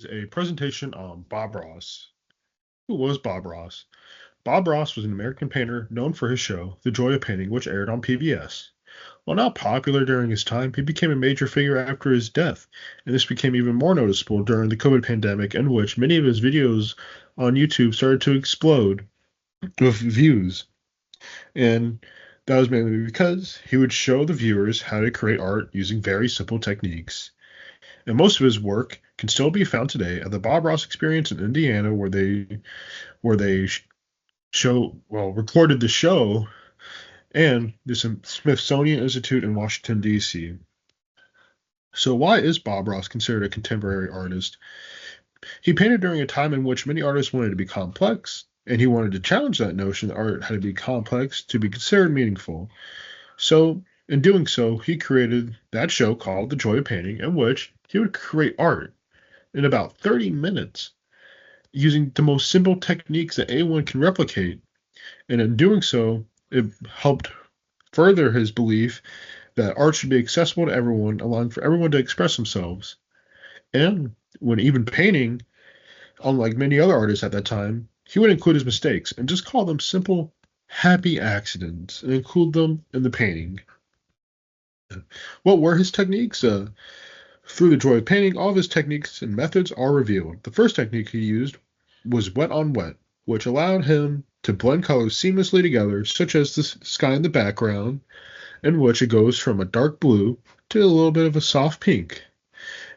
A presentation on Bob Ross. Who was Bob Ross? Bob Ross was an American painter known for his show, The Joy of Painting, which aired on PBS. While not popular during his time, he became a major figure after his death, and this became even more noticeable during the COVID pandemic, in which many of his videos on YouTube started to explode with views. And that was mainly because he would show the viewers how to create art using very simple techniques. And most of his work can still be found today at the Bob Ross Experience in Indiana, where they recorded the show, and the Smithsonian Institute in Washington D.C. So why is Bob Ross considered a contemporary artist? He painted during a time in which many artists wanted to be complex, and he wanted to challenge that notion that art had to be complex to be considered meaningful. So, in doing so, he created that show called The Joy of Painting, in which he would create art in about 30 minutes using the most simple techniques that anyone can replicate. And in doing so, it helped further his belief that art should be accessible to everyone, allowing for everyone to express themselves. And when even painting, unlike many other artists at that time, he would include his mistakes and just call them simple, happy accidents and include them in the painting. What were his techniques? Through the joy of painting, all of his techniques and methods are revealed. The first technique he used was wet on wet, which allowed him to blend colors seamlessly together, such as the sky in the background, in which it goes from a dark blue to a little bit of a soft pink.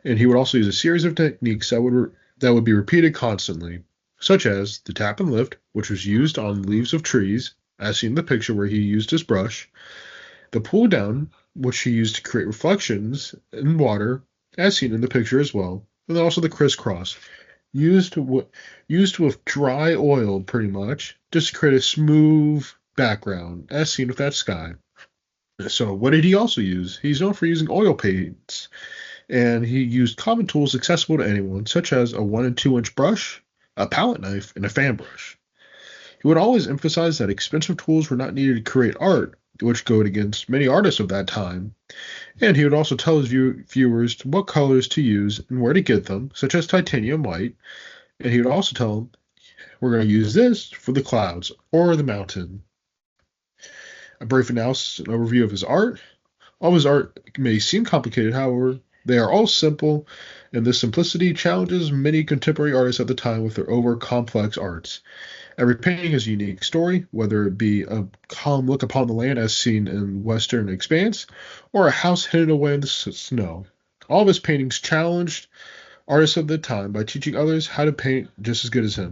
And he would also use a series of techniques that would be repeated constantly, such as the tap and lift, which was used on leaves of trees, as seen in the picture where he used his brush, the pull down, which he used to create reflections in water, as seen in the picture as well, and then also the crisscross, used with dry oil pretty much, just to create a smooth background, as seen with that sky. So what did he also use? He's known for using oil paints, and he used common tools accessible to anyone, such as a 1 and 2 inch brush, a palette knife, and a fan brush. He would always emphasize that expensive tools were not needed to create art, which goes against many artists of that time. And he would also tell his viewers what colors to use and where to get them, such as titanium white. And he would also tell them, we're going to use this for the clouds or the mountain. A brief analysis and overview of his art. All of his art may seem complicated, however, they are all simple, and this simplicity challenges many contemporary artists at the time with their over complex arts. Every painting has a unique story, whether it be a calm look upon the land as seen in Western Expanse, or a house hidden away in the snow. All of his paintings challenged artists of the time by teaching others how to paint just as good as him.